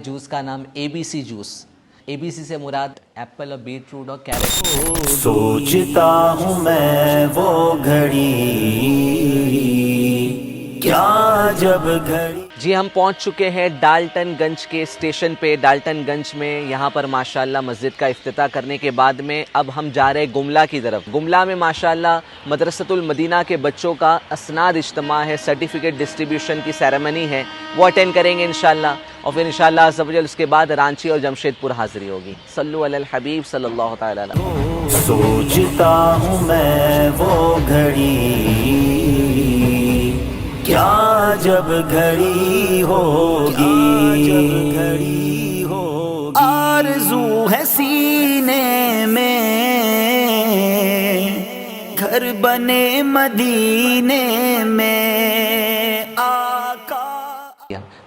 Juice का नाम ABC juice. ABC से मुराद एप्पल और बीट रूट और कैरेट। सोचता हूँ मैं वो घड़ी, क्या जब घड़ी। जी हम पहुंच चुके हैं डाल्टनगंज के स्टेशन पे। डाल्टनगंज में यहाँ पर माशाल्लाह मस्जिद का इफ्तिताह करने के बाद में अब हम जा रहे हैं गुमला की तरफ। गुमला में माशाल्लाह मदरसतुल मदीना के बच्चों का असनाद इज्तिमा है, सर्टिफिकेट डिस्ट्रीब्यूशन की सेरेमनी है, वो अटेंड करेंगे इंशाल्लाह। और फिर इंशाल्लाह अज़्ज़ व जल उसके बाद रांची और जमशेदपुर हाज़िरी होगी। सल्लु अलल हबीब सल्लल्लाहु तआला अलैहि। सोचता हूँ मैं वो घड़ी, क्या जब घड़ी होगी, आरज़ू है सीने में घर बने मदीने में आका।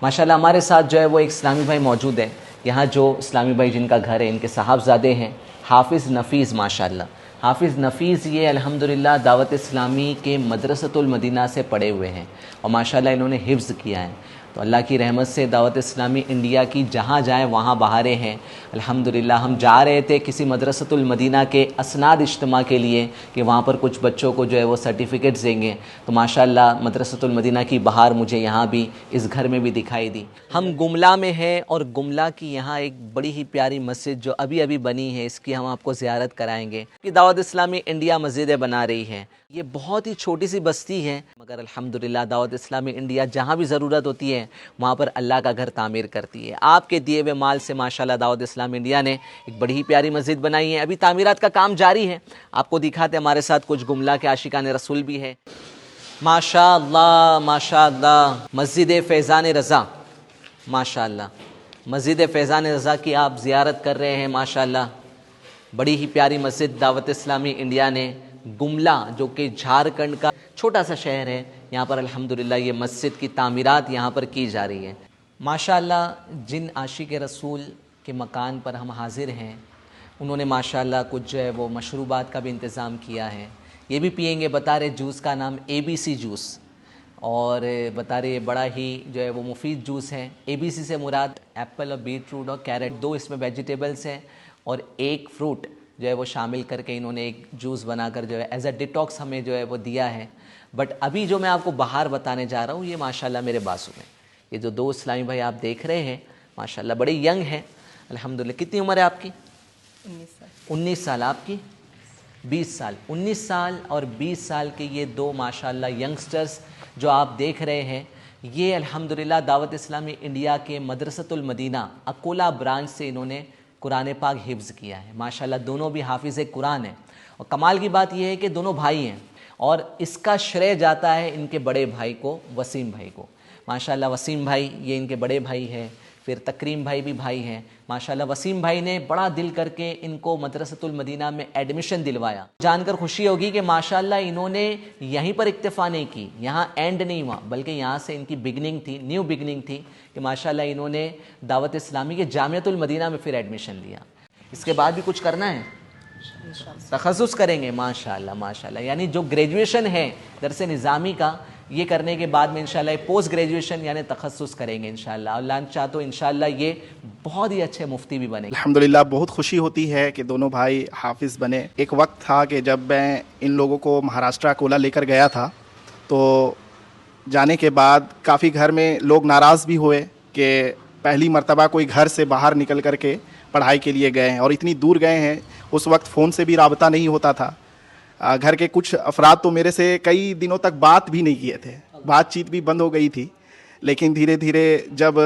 माशाल्लाह हमारे साथ जो है वो एक इस्लामी भाई मौजूद है। यहाँ जो इस्लामी भाई जिनका घर है, इनके साहबजादे हैं हाफिज़ नफ़ीस। माशाल्लाह हाफिज़ नफ़ीस ये अल्हम्दुलिल्लाह दावत इस्लामी के मदरसतुल मदीना से पढ़े हुए हैं और माशाल्लाह इन्होंने हिफ्ज़ किया है। तो अल्लाह की रहमत से दावत इस्लामी इंडिया की जहाँ जाए वहाँ बहारें हैं अल्हम्दुलिल्लाह। हम जा रहे थे किसी मदरसतुल मदीना के असनाद इज्तिमा के लिए कि वहाँ पर कुछ बच्चों को जो है वो सर्टिफिकेट्स देंगे। तो माशाल्लाह मदरसतुल मदीना की बहार मुझे यहाँ भी इस घर में भी दिखाई दी। हम गुमला में हैं और गुमला की यहाँ एक बड़ी ही प्यारी मस्जिद जो अभी अभी बनी है, इसकी हम आपको ज़ियारत कराएँगे कि दावत इस्लामी इंडिया मस्जिदें बना रही है। ये बहुत ही छोटी सी बस्ती है मगर अल्हम्दुलिल्लाह दावत इस्लामी इंडिया जहाँ भी ज़रूरत होती है वहाँ पर अल्लाह का घर तामीर करती है। आपके दिए हुए माल से माशाल्लाह दावत इस्लामी इंडिया ने एक बड़ी ही प्यारी मस्जिद बनाई है। अभी तामीरात का काम जारी है, आपको दिखाते हमारे साथ कुछ गुमला के आशिकान रसूल भी है। माशाअल्लाह माशाअल्लाह मस्जिद फ़ैज़ान रज़ा, माशाअल्लाह मस्जिद फ़ैज़ान रज़ा की आप ज़ियारत कर रहे हैं। माशाअल्लाह बड़ी ही प्यारी मस्जिद दावत इस्लामी इंडिया ने गुमला जो कि झारखंड का छोटा सा शहर है, यहाँ पर अल्हम्दुलिल्लाह ये मस्जिद की तामीरात यहाँ पर की जा रही है। माशाअल्लाह जिन आशिक रसूल के मकान पर हम हाज़िर हैं उन्होंने माशाअल्लाह कुछ जो है वो मशरूबात का भी इंतज़ाम किया है। ये भी पियेंगे, बता रहे जूस का नाम ABC जूस और बता रहे बड़ा ही जो है वो मुफीद जूस है। ABC से मुराद एप्पल और बीट रूट और कैरेट, 2 इसमें वेजिटेबल्स हैं और 1 फ्रूट जो है वो शामिल करके इन्होंने एक जूस बनाकर जो है एज अ डिटॉक्स हमें जो है वो दिया है। बट अभी जो मैं आपको बाहर बताने जा रहा हूँ ये माशाल्लाह मेरे बाजू में ये जो 2 इस्लामी भाई आप देख रहे हैं माशाल्लाह बड़े यंग हैं अल्हम्दुलिल्लाह। कितनी उम्र है आपकी? 19 साल। आपकी 20 साल। 19 साल और 20 साल के ये 2 माशाल्लाह यंगस्टर्स जो आप देख रहे हैं ये अल्हम्दुलिल्लाह दावत इस्लामी इंडिया के मदरसतुल मदीना अकोला ब्रांच से इन्होंने कुरान पाक हिफ्ज़ किया है। माशाल्लाह दोनों भी हाफिज़ कुरान हैं और कमाल की बात यह है कि दोनों भाई हैं और इसका श्रेय जाता है इनके बड़े भाई को, वसीम भाई को। माशाल्लाह वसीम भाई ये इनके बड़े भाई हैं, फिर तकरीम भाई भी भाई हैं। माशाल्लाह वसीम भाई ने बड़ा दिल करके इनको मदरसतुल मदीना में एडमिशन दिलवाया। जानकर खुशी होगी कि माशाल्लाह इन्होंने यहीं पर इक्तफ़ा नहीं की, यहाँ एंड नहीं हुआ बल्कि यहाँ से इनकी बिगनिंग थी, न्यू बिगनिंग थी कि माशाल्लाह इन्होंने दावत इस्लामी के जामियतुल मदीना में फिर एडमिशन लिया। इसके बाद भी कुछ करना है, तखस्सुस करेंगे माशाल्लाह माशाल्लाह। यानी जो ग्रेजुएशन है दरस निज़ामी का ये करने के बाद में इंशाल्लाह पोस्ट ग्रेजुएशन यानी तखस्सुस करेंगे इंशाल्लाह। अल्लाह चाह तो इंशाल्लाह ये बहुत ही अच्छे मुफ्ती भी बनेंगे। अल्हम्दुलिल्लाह बहुत खुशी होती है कि दोनों भाई हाफिज़ बने। एक वक्त था कि जब मैं इन लोगों को महाराष्ट्र अकोला लेकर गया था तो जाने के बाद काफ़ी घर में लोग नाराज़ भी हुए कि पहली मर्तबा कोई घर से बाहर निकल कर के पढ़ाई के लिए गए हैं और इतनी दूर गए हैं। उस वक्त फ़ोन से भी राबता नहीं होता था। घर के कुछ अफराद तो मेरे से कई दिनों तक बात भी नहीं किए थे, बातचीत भी बंद हो गई थी। लेकिन धीरे धीरे जब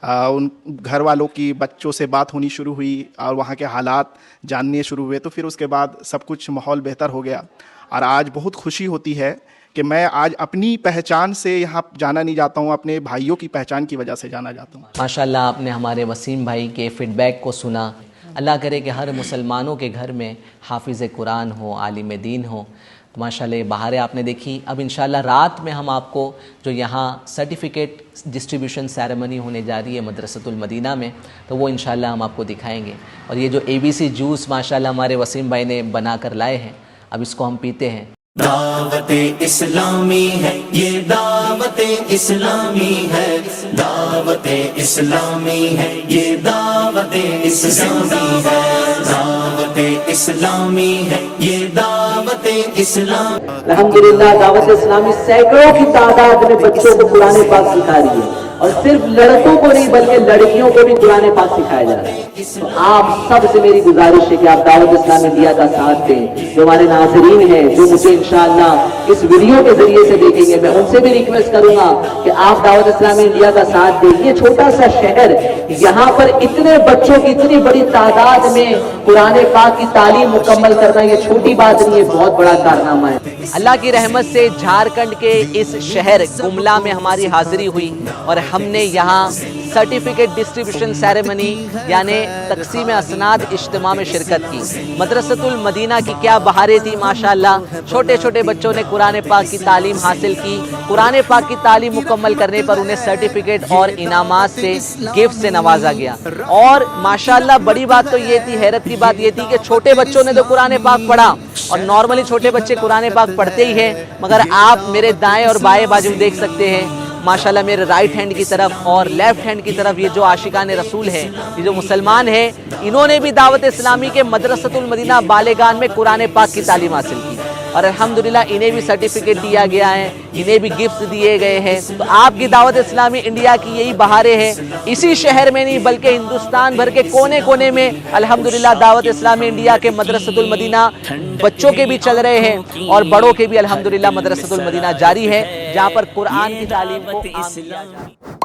उन घर वालों की बच्चों से बात होनी शुरू हुई और वहाँ के हालात जानने शुरू हुए तो फिर उसके बाद सब कुछ माहौल बेहतर हो गया। और आज बहुत खुशी होती है कि मैं आज अपनी पहचान से यहाँ जाना नहीं जाता हूँ, अपने भाइयों की पहचान की वजह से जाना जाता हूँ। माशाल्लाह आपने हमारे वसीम भाई के फ़ीडबैक को सुना। अल्लाह करे कि हर मुसलमानों के घर में हाफिज़ कुरान हो, आलिम दीन हो। तो माशाल्लाह बहारें आपने देखी। अब इंशाल्लाह रात में हम आपको जो यहाँ सर्टिफिकेट डिस्ट्रीब्यूशन सेरेमनी होने जा रही है मदरसतुल मदीना में तो वो इंशाल्लाह हम आपको दिखाएंगे। और ये जो ABC जूस माशाल्लाह हमारे वसीम भाई ने बना कर लाए हैं अब इसको हम पीते हैं। دعوت اسلامی ہے یہ دعوت اسلامی ہے دعوت اسلامی ہے یہ دعوت اسلامی ہے دعوت اسلامی ہے یہ دعوت اسلامی الحمدللہ دعوت اسلامی سینکڑوں کی تعداد میں بچوں کو قرآن پاک سکھا رہی ہے، اور صرف لڑکوں کو نہیں بلکہ لڑکیوں کو بھی قرآن پاک سکھایا جا رہا ہے۔ تو آپ سب سے میری گزارش ہے کہ آپ دعوت اسلامی انڈیا کا ساتھ دیں۔ جو ہمارے ناظرین ہیں جو مجھے انشاءاللہ اس ویڈیو کے ذریعے سے دیکھیں گے، میں ان سے بھی ریکویسٹ کروں گا کہ آپ دعوت اسلامی انڈیا کا ساتھ دیں۔ یہ چھوٹا سا شہر، یہاں پر اتنے بچوں کی اتنی بڑی تعداد میں قرآن پاک کی تعلیم مکمل کرنا یہ چھوٹی بات نہیں ہے، بہت بڑا کارنامہ ہے۔ اللہ کی رحمت سے جھارکھنڈ کے اس شہر گملا میں ہماری حاضری ہوئی اور ہم نے یہاں سرٹیفکیٹ ڈسٹریبیوشن سیریمنی یعنی تقسیم اسناد اجتماع میں شرکت کی۔ مدرسۃ المدینہ کی کیا بہاریں تھی ماشاءاللہ، چھوٹے چھوٹے بچوں نے قرآن پاک کی تعلیم حاصل کی، قرآن پاک کی تعلیم مکمل کرنے پر انہیں سرٹیفکیٹ اور انعامات سے گفٹ سے نوازا گیا۔ اور ماشاءاللہ بڑی بات تو یہ تھی، حیرت کی بات یہ تھی کہ چھوٹے بچوں نے تو قرآن پاک پڑھا، اور نارملی چھوٹے بچے قرآن پاک پڑھتے ہی ہیں، مگر آپ میرے دائیں اور بائیں بازو دیکھ سکتے ہیں ماشاءاللہ میرے رائٹ ہینڈ کی طرف اور لیفٹ ہینڈ کی طرف یہ جو عاشقان رسول ہیں، یہ جو مسلمان ہیں، انہوں نے بھی دعوت اسلامی کے مدرسۃ المدینہ بالغان میں قرآن پاک کی تعلیم حاصل کی، اور الحمدللہ انہیں بھی سرٹیفکیٹ دیا گیا ہے، انہیں بھی گفٹ دیے گئے ہیں۔ تو آپ کی دعوت اسلامی انڈیا کی یہی بہاریں ہیں، اسی شہر میں نہیں بلکہ ہندوستان بھر کے کونے کونے میں الحمدللہ دعوت اسلامی انڈیا کے مدرسۃ المدینہ بچوں کے بھی چل رہے ہیں اور بڑوں کے بھی الحمدللہ مدرسۃ المدینہ جاری ہے، جہاں پر قرآن کی تعلیم کو عام کیا جائے۔